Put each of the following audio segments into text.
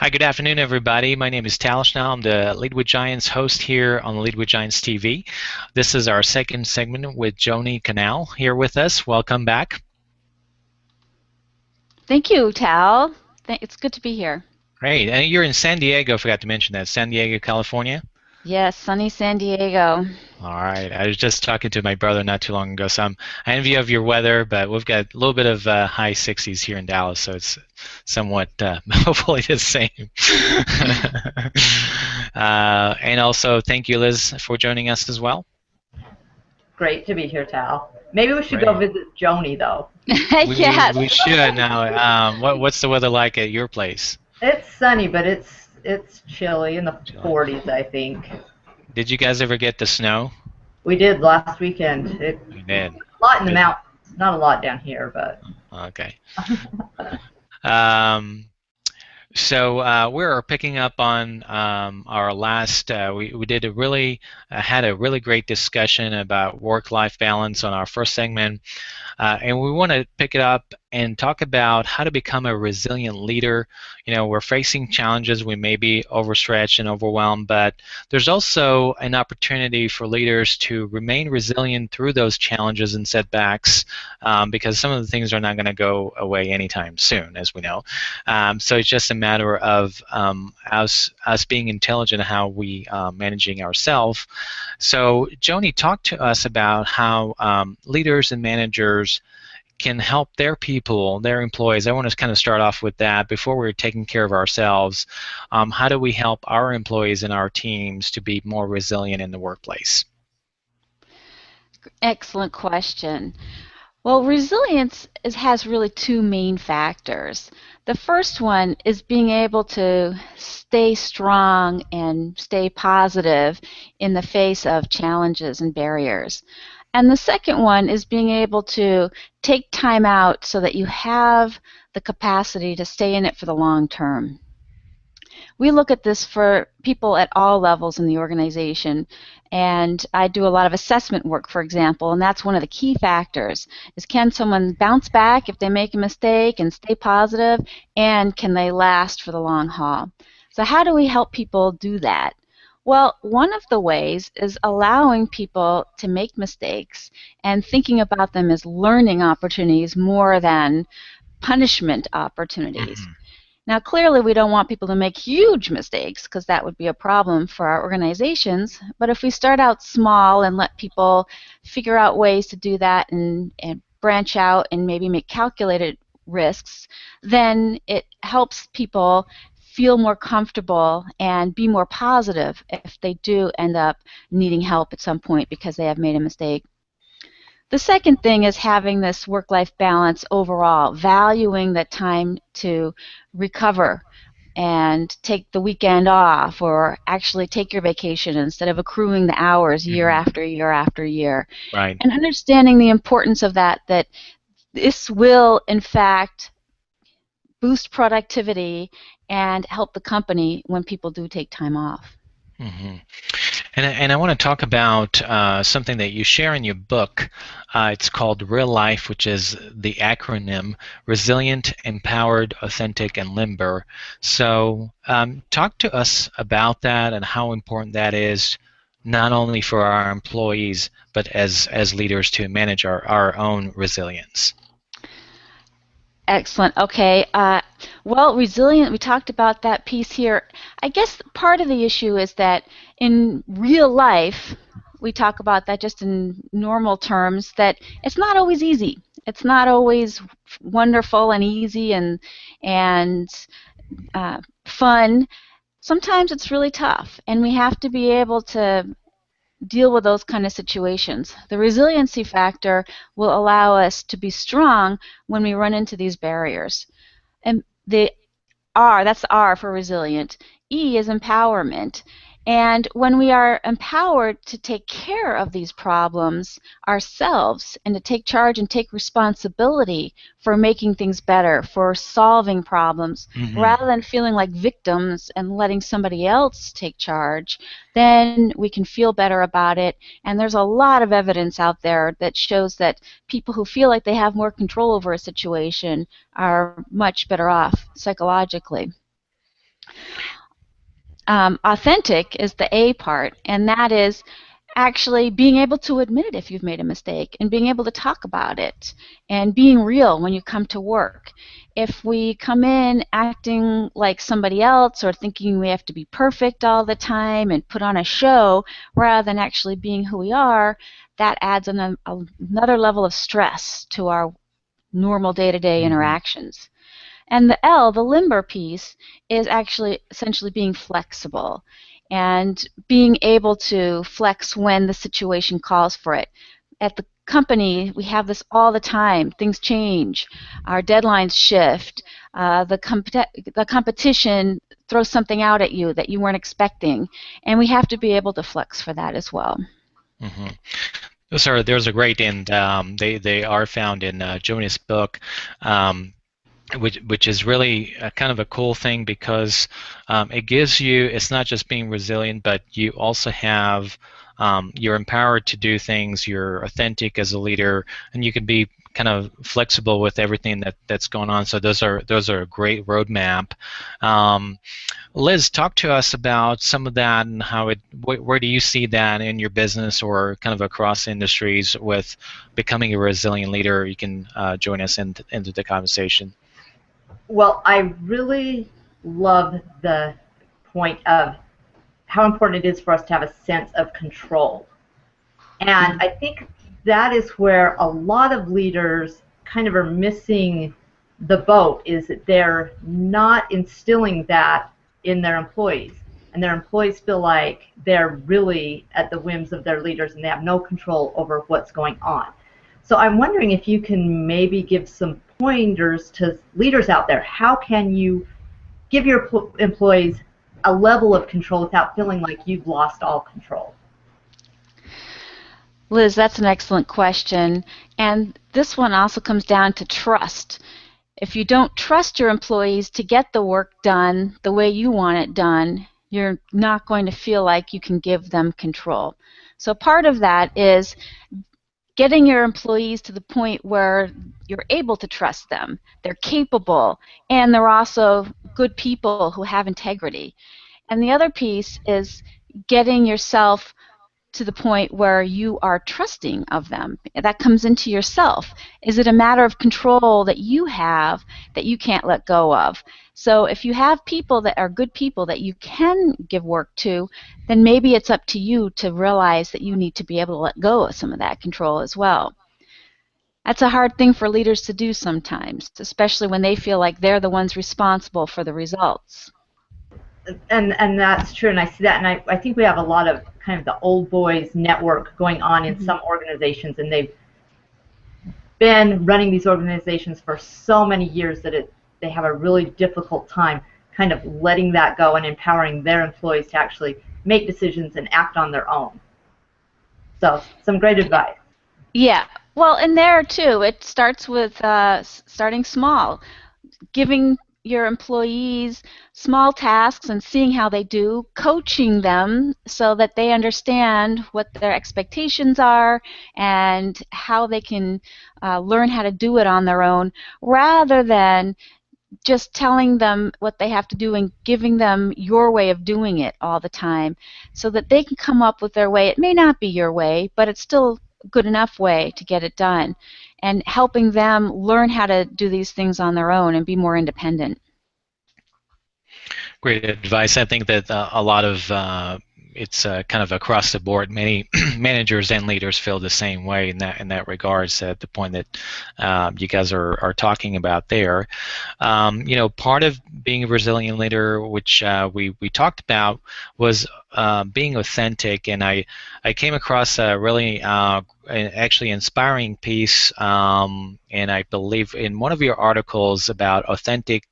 Hi, good afternoon, everybody. My name is Tal Schnell. I'm the Lead with Giants host here on Lead with Giants TV. This is our second segment with Joanie Connell here with us. Welcome back. Thank you, Tal. It's good to be here. Great. And you're in San Diego, forgot to mention that. San Diego, California. Yes, sunny San Diego. All right. I was just talking to my brother not too long ago, so I envy of your weather, but we've got a little bit of high 60s here in Dallas, so it's somewhat hopefully the same. And also, thank you, Liz, for joining us as well. Great to be here, Tal. Maybe we should go Great. visit Joanie, though. Yes. We should now. What's the weather like at your place? It's sunny, but it's chilly in the July. 40s, I think. Did you guys ever get the snow? We did last weekend. It We did. a lot in the Good. mountains, not a lot down here, but. Okay. Um, So we're picking up on our last. We did a really had a really great discussion about work-life balance on our first segment, and we want to pick it up and talk about how to become a resilient leader. You know, we're facing challenges. We may be overstretched and overwhelmed, but there's also an opportunity for leaders to remain resilient through those challenges and setbacks, because some of the things are not going to go away anytime soon, as we know. So it's just a matter of us being intelligent in how we managing ourselves. So, Joni, talk to us about how leaders and managers can help their people, their employees. I want to kind of start off with that before we're taking care of ourselves. How do we help our employees and our teams to be more resilient in the workplace? Excellent question. Well, resilience has really two main factors. The first one is being able to stay strong and stay positive in the face of challenges and barriers. And the second one is being able to take time out so that you have the capacity to stay in it for the long term. We look at this for people at all levels in the organization, and I do a lot of assessment work, for example, and that's one of the key factors is can someone bounce back if they make a mistake and stay positive, and can they last for the long haul? So how do we help people do that? Well, one of the ways is allowing people to make mistakes and thinking about them as learning opportunities more than punishment opportunities. Mhm. Now, clearly, we don't want people to make huge mistakes because that would be a problem for our organizations. But if we start out small and let people figure out ways to do that and branch out and maybe make calculated risks, then it helps people feel more comfortable and be more positive if they do end up needing help at some point because they have made a mistake. The second thing is having this work-life balance overall, valuing the time to recover and take the weekend off or actually take your vacation instead of accruing the hours year Mhm. after year after year. Right. And understanding the importance of that this will, in fact, boost productivity and help the company when people do take time off. hmm And I want to talk about something that you share in your book. It's called Real Life, which is the acronym Resilient, Empowered, Authentic, and Limber. So talk to us about that and how important that is, not only for our employees, but as leaders to manage our own resilience. Excellent. Okay. Well, resilient, we talked about that piece here. I guess part of the issue is that in real life, we talk about that just in normal terms, that it's not always easy. It's not always wonderful and easy and fun. Sometimes it's really tough, and we have to be able to deal with those kind of situations. The resiliency factor will allow us to be strong when we run into these barriers. And the R, that's R for resilient. E is empowerment. And when we are empowered to take care of these problems ourselves and to take charge and take responsibility for making things better, for solving problems, hmm rather than feeling like victims and letting somebody else take charge, then we can feel better about it. And there's a lot of evidence out there that shows that people who feel like they have more control over a situation are much better off psychologically. authentic is the A part, and that is actually being able to admit it if you've made a mistake and being able to talk about it and being real when you come to work. If we come in acting like somebody else or thinking we have to be perfect all the time and put on a show rather than actually being who we are, that adds another level of stress to our normal day-to-day Mm-hmm. interactions. And the L, the limber piece, is actually essentially being flexible and being able to flex when the situation calls for it. At the company, we have this all the time. Things change, our deadlines shift, the competition throws something out at you that you weren't expecting, and we have to be able to flex for that as well. Mm-hmm. Those are great, and they are found in Joani's book. Which is really kind of a cool thing because it gives you, it's not just being resilient, but you also have, you're empowered to do things, you're authentic as a leader, and you can be kind of flexible with everything that's going on. So those are a great roadmap. Liz, talk to us about some of that and how where do you see that in your business or kind of across industries with becoming a resilient leader? You can join us into the conversation. Well, I really love the point of how important it is for us to have a sense of control. And I think that is where a lot of leaders kind of are missing the boat, is that they're not instilling that in their employees. And their employees feel like they're really at the whims of their leaders and they have no control over what's going on. So I'm wondering if you can maybe give some pointers to leaders out there. How can you give your employees a level of control without feeling like you've lost all control? Liz, that's an excellent question. And this one also comes down to trust. If you don't trust your employees to get the work done the way you want it done, you're not going to feel like you can give them control. So part of that is getting your employees to the point where you're able to trust them. They're capable, and they're also good people who have integrity. And the other piece is getting yourself to the point where you are trusting of them. That comes into yourself. Is it a matter of control that you have that you can't let go of? So if you have people that are good people that you can give work to, then maybe it's up to you to realize that you need to be able to let go of some of that control as well. That's a hard thing for leaders to do sometimes, especially when they feel like they're the ones responsible for the results. And that's true, and I see that, and I think we have a lot of kind of the old boys network going on in some organizations, and they've been running these organizations for so many years that they have a really difficult time kind of letting that go and empowering their employees to actually make decisions and act on their own. So some great advice. Yeah, well, and there too, it starts with starting small, giving your employees small tasks and seeing how they do, coaching them so that they understand what their expectations are and how they can learn how to do it on their own, rather than just telling them what they have to do and giving them your way of doing it all the time so that they can come up with their way. It may not be your way, but it's still a good enough way to get it done, and helping them learn how to do these things on their own and be more independent. Great advice. I think that a lot of it's kind of across the board. Many managers and leaders feel the same way in that regards. At the point that you guys are talking about there, part of being a resilient leader, which we talked about, was being authentic. And I came across a really actually inspiring piece, and I believe in one of your articles about authentic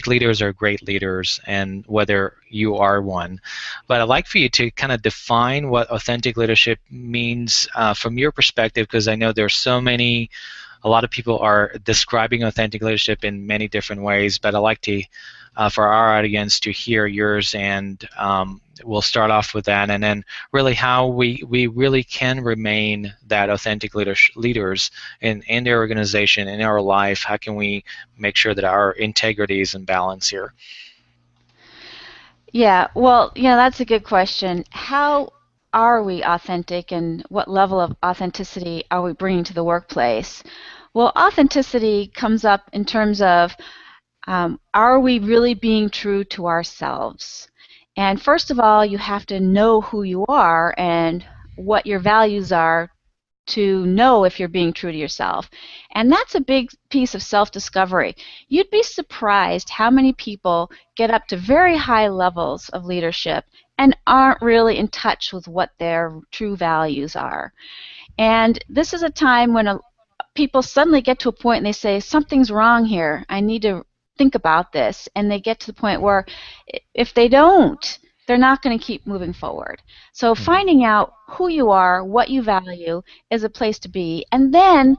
leaders are great leaders, and whether you are one. But I'd like for you to kind of define what authentic leadership means from your perspective, because I know there's a lot of people are describing authentic leadership in many different ways, but I'd like to, for our audience, to hear yours, and we'll start off with that, and then really how we really can remain that authentic leaders in their organization, in our life. How can we make sure that our integrity is in balance here? Yeah, well, that's a good question. How are we authentic and what level of authenticity are we bringing to the workplace? Well, authenticity comes up in terms of are we really being true to ourselves? And first of all, you have to know who you are and what your values are to know if you're being true to yourself. And that's a big piece of self discovery. You'd be surprised how many people get up to very high levels of leadership and aren't really in touch with what their true values are. And this is a time when people suddenly get to a point and they say, something's wrong here. I need to think about this. And they get to the point where if they don't, they're not going to keep moving forward. So Mhm. finding out who you are, what you value is a place to be. And then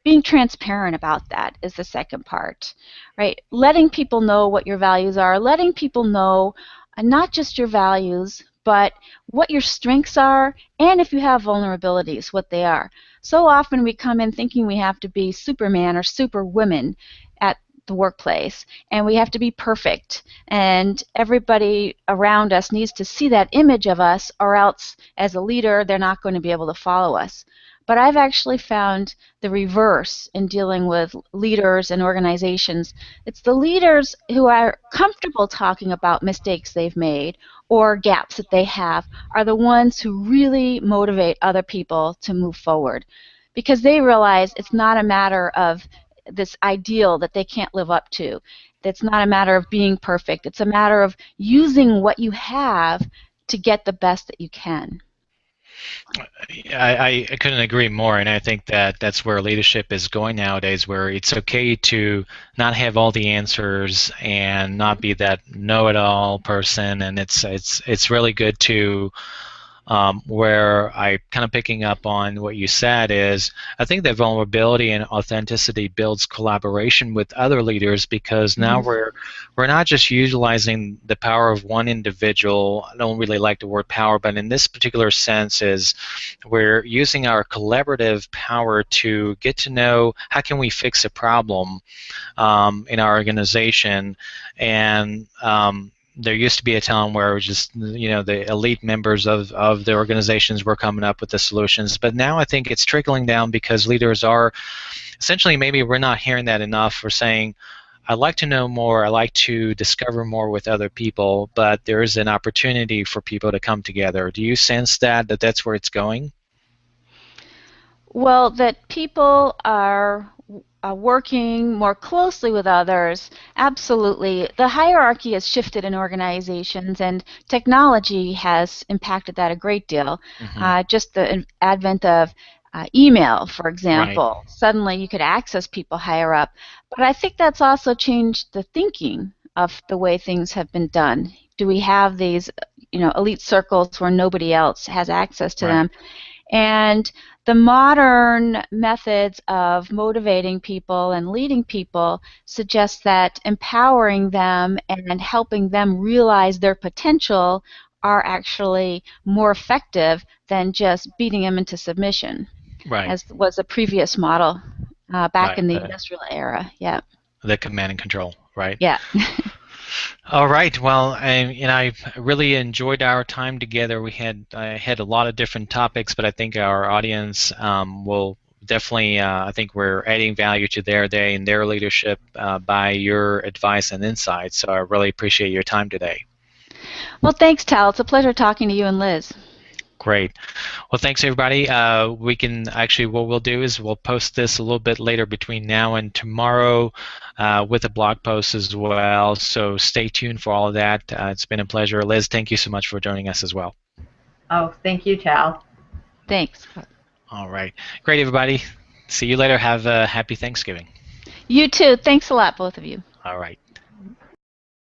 being transparent about that is the second part, right? Letting people know what your values are, letting people know not just your values, but what your strengths are, and if you have vulnerabilities, what they are. So often we come in thinking we have to be Superman or Superwoman at the workplace, and we have to be perfect, and everybody around us needs to see that image of us, or else, as a leader, they're not going to be able to follow us. But I've actually found the reverse in dealing with leaders and organizations. It's the leaders who are comfortable talking about mistakes they've made or gaps that they have are the ones who really motivate other people to move forward because they realize it's not a matter of this ideal that they can't live up to. It's not a matter of being perfect. It's a matter of using what you have to get the best that you can. I couldn't agree more, and I think that that's where leadership is going nowadays, where it's okay to not have all the answers and not be that know-it-all person, and it's really good to where I kind of picking up on what you said is I think that vulnerability and authenticity builds collaboration with other leaders because now Mhm. we're not just utilizing the power of one individual. I don't really like the word power, but in this particular sense is we're using our collaborative power to get to know how can we fix a problem in our organization, and there used to be a time where it was just the elite members of the organizations were coming up with the solutions, but now I think it's trickling down because leaders are essentially, maybe we're not hearing that enough, for saying I'd like to know more, I like to discover more with other people, but there is an opportunity for people to come together. Do you sense that that's where it's going? Well, that people are working more closely with others, absolutely. The hierarchy has shifted in organizations, and technology has impacted that a great deal. Hmm. Just the advent of email, for Right. example, suddenly you could access people higher up. But I think that's also changed the thinking of the way things have been done. Do we have these, elite circles where nobody else has access to Right. them? And the modern methods of motivating people and leading people suggest that empowering them and helping them realize their potential are actually more effective than just beating them into submission, Right. as was the previous model back Right. in the industrial era. Yeah, The command and control. Right. yeah. All right. Well, I really enjoyed our time together. I had a lot of different topics, but I think our audience will definitely. I think we're adding value to their day and their leadership by your advice and insights. So I really appreciate your time today. Well, thanks, Tal. It's a pleasure talking to you and Liz. Great. Well, thanks everybody. We can actually, what we'll do is we'll post this a little bit later between now and tomorrow with a blog post as well. So stay tuned for all of that. It's been a pleasure. Liz, thank you so much for joining us as well. Oh, thank you, Tal. Thanks. All right. Great, everybody. See you later. Have a happy Thanksgiving. You too. Thanks a lot, both of you. All right.